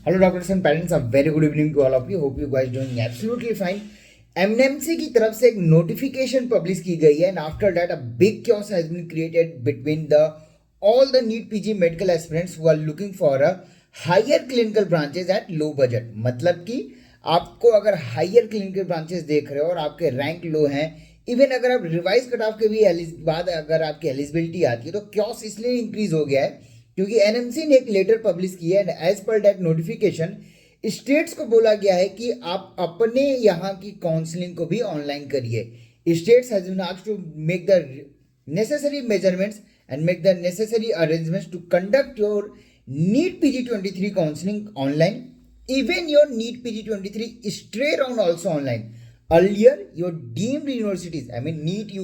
Hello doctors and parents, a very good evening to all of you. Hope you guys doing absolutely fine. एमएनएमसी की तरफ से एक notification publish की गई है and after that a big chaos has been created between the all the NEET PG medical aspirants who are looking for a higher clinical branches at low budget. मतलब कि आपको अगर हायर क्लिनिकल ब्रांचेस देख रहे हो और आपके rank लो हैं, इवन अगर आप रिवाइज कट ऑफ के भी बाद अगर आपकी एलिजिबिलिटी आती है तो क्योस इसलिए इंक्रीज हो गया है क्योंकि एनएमसी ने एक लेटर पब्लिश किया है as per that notification states को बोला गया है कि आप अपने यहाँ की काउंसलिंग को भी ऑनलाइन करिए. States has been asked to make the necessary measurements and make the necessary arrangements to conduct your NEET PG23 counseling online, even your NEET PG23 stray round also online. Earlier your deemed universities, I mean NEET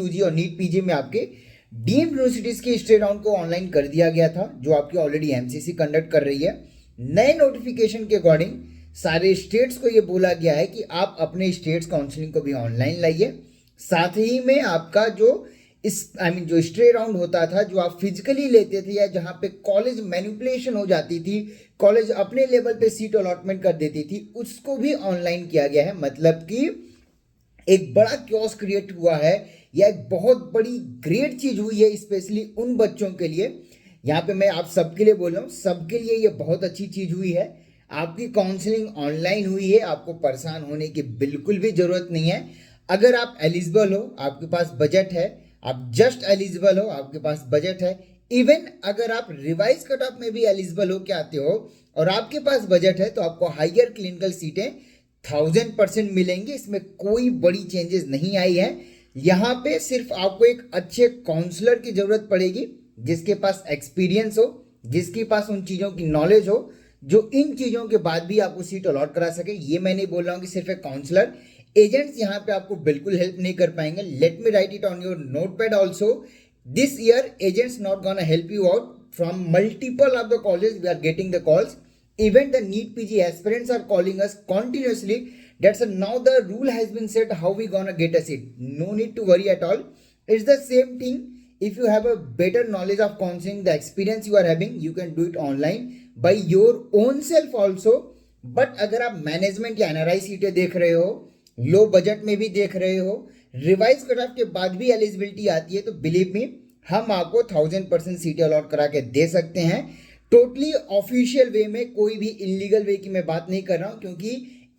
UG और NEET PG में आपके deemed universities के stay round को online कर दिया गया था जो आपकी ऑलरेडी एमसीसी कंडक्ट कर रही है. नए नोटिफिकेशन के अकॉर्डिंग सारे स्टेट्स को ये बोला गया है कि आप अपने स्टेट्स काउंसलिंग को भी ऑनलाइन लाइए. साथ ही में आपका जो जो स्टे राउंड होता था जो आप फिजिकली लेते थे या जहां पे कॉलेज मैनिपुलेशन हो जाती थी, कॉलेज अपने लेवल पे सीट अलॉटमेंट कर देती थी, उसको भी ऑनलाइन किया गया है. मतलब कि एक बड़ा क्योस क्रिएट हुआ है या एक बहुत बड़ी ग्रेट चीज हुई है स्पेशली उन बच्चों के लिए. यहाँ पे मैं आप सबके लिए बोल रहा हूँ, सबके लिए ये बहुत अच्छी चीज हुई है. आपकी काउंसलिंग ऑनलाइन हुई है, आपको परेशान होने की बिल्कुल भी जरूरत नहीं है. अगर आप एलिजिबल हो, आपके पास बजट है, आप जस्ट एलिजिबल हो, आपके पास बजट है, इवन अगर आप रिवाइज कट ऑफ में भी एलिजिबल हो के आते हो और आपके पास बजट है तो आपको हायर क्लिनिकल सीटें 1000% मिलेंगी. इसमें कोई बड़ी चेंजेस नहीं आई है. यहाँ पे सिर्फ आपको एक अच्छे काउंसलर की जरूरत पड़ेगी जिसके पास एक्सपीरियंस हो, जिसके पास उन चीज़ों की नॉलेज हो, जो इन चीज़ों के बाद भी आपको सीट अलॉट करा सके. ये मैं नहीं बोल रहा हूँ कि सिर्फ एक काउंसलर, एजेंट्स यहाँ पे आपको बिल्कुल हेल्प नहीं कर पाएंगे. Let me write it on your notepad also. This year agents not gonna help you out from multiple of the college. We are getting the calls. Even the NEET PG aspirants are calling us continuously. That's now the rule has been set how we gonna get a seat. No need to worry at all. It's the same thing. If you have a better knowledge of counseling, the experience you are having, you can do it online by your own self also. But अगर आप management या NRI सीटें देख रहे हो, low budget में भी देख रहे हो, रिवाइज कट ऑफ के बाद भी एलिजिबिलिटी आती है तो बिलीव मी हम आपको 1000% सीटें अलॉट करा के दे सकते हैं. टोटली ऑफिशियल वे में, कोई भी इलीगल वे की मैं बात नहीं कर रहा हूं क्योंकि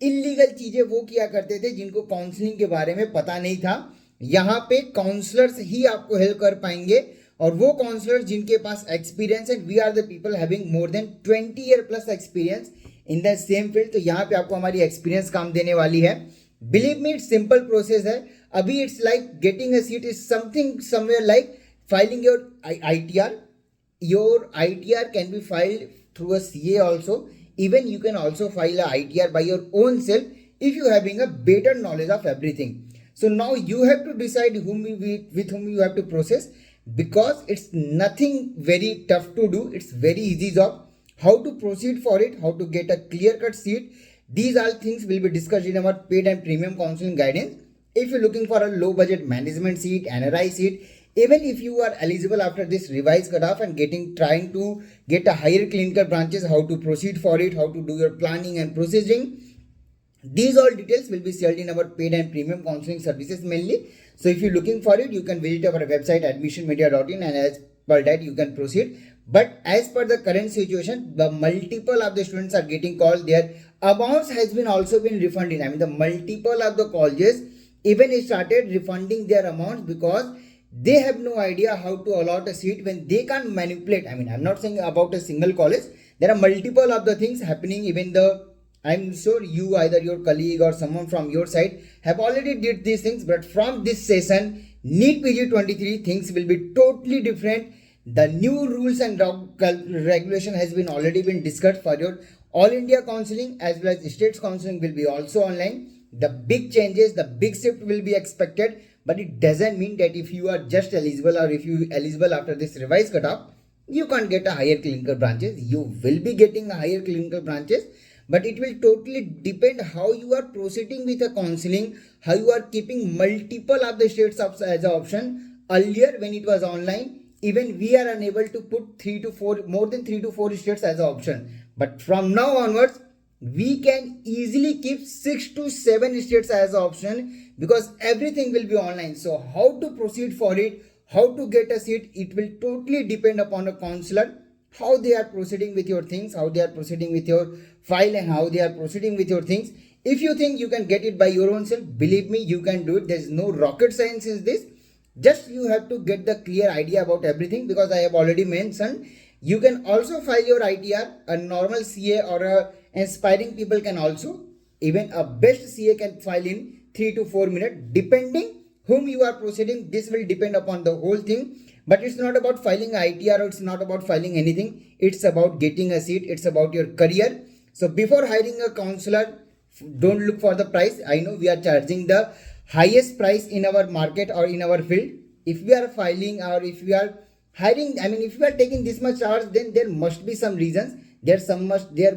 इलीगल चीजें वो किया करते थे जिनको काउंसलिंग के बारे में पता नहीं था. यहाँ पे काउंसलर्स ही आपको हेल्प कर पाएंगे और वो काउंसलर्स जिनके पास एक्सपीरियंस है. We are the people having more than 20 year plus experience in the same field. तो यहाँ पे आपको हमारी एक्सपीरियंस काम देने वाली है. Believe me it's simple process है. अभी it's like getting a seat is something somewhere like filing your ITR. Your ITR can be filed through a CA also. Even you can also file a ITR by your own self if you having a better knowledge of everything. So now you have to decide with whom you have to process, because it's nothing very tough to do. It's very easy job. How to proceed for it, how to get a clear cut seat, these all things will be discussed in our paid and premium counseling guidance. If you're looking for a low budget management seat, NRI seat, even if you are eligible after this revised cutoff and trying to get a higher clinical branches, how to proceed for it, how to do your planning and processing, these all details will be shared in our paid and premium counseling services mainly. So if you're looking for it, you can visit our website admissionmedia.in and as per that you can proceed. But as per the current situation, the multiple of the students are getting called. Their amounts has been also been refunded. I mean the multiple of the colleges even started refunding their amounts because they have no idea how to allot a seat when they can't manipulate. I mean, I'm not saying about a single college. There are multiple of the things happening. Even I'm sure you, either your colleague or someone from your side have already did these things. But from this session, NEET PG23 things will be totally different. The new rules and regulation has been already been discussed for your all India counseling as well as states counseling will be also online. The big changes, the big shift will be expected. But it doesn't mean that if you are just eligible or if you eligible after this revised cutoff, you can't get a higher clinical branches. You will be getting a higher clinical branches, but it will totally depend how you are proceeding with the counseling, how you are keeping multiple of the states as an option. Earlier when it was online, even we are unable to put more than 3 to 4 states as an option. But from now onwards, we can easily keep 6 to 7 states as an option because everything will be online. So how to proceed for it, how to get a seat, it will totally depend upon a counselor, how they are proceeding with your things, how they are proceeding with your file, and how they are proceeding with your things. If you think you can get it by your own self, believe me, you can do it. There's no rocket science in this. Just you have to get the clear idea about everything, because I have already mentioned you can also file your ITR. A normal CA or a aspiring people can also, even a best CA can file in 3 to 4 minutes, depending whom you are proceeding. This will depend upon the whole thing. But it's not about filing ITR, or it's not about filing anything. It's about getting a seat. It's about your career. So before hiring a counselor, don't look for the price. I know we are charging the highest price in our market or in our field. If we are filing, or if we are hiring, if we are taking this much charge, then there must be some reasons. There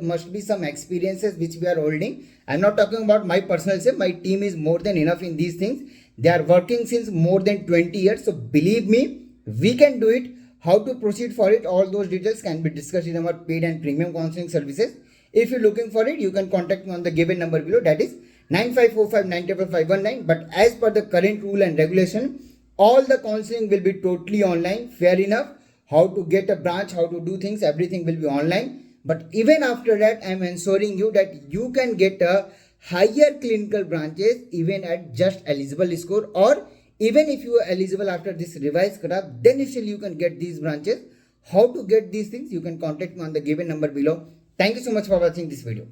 must be some experiences which we are holding. I'm not talking about my personal self. My team is more than enough in these things. They are working since more than 20 years. So believe me, we can do it. How to proceed for it, all those details can be discussed in our paid and premium counseling services. If you're looking for it, you can contact me on the given number below, that is 9545955519. But as per the current rule and regulation, all the counseling will be totally online. Fair enough. How to get a branch, how to do things, everything will be online. But even after that, I am ensuring you that you can get a higher clinical branches even at just eligible score, or even if you are eligible after this revised cutoff, then still you can get these branches. How to get these things, you can contact me on the given number below. Thank you so much for watching this video.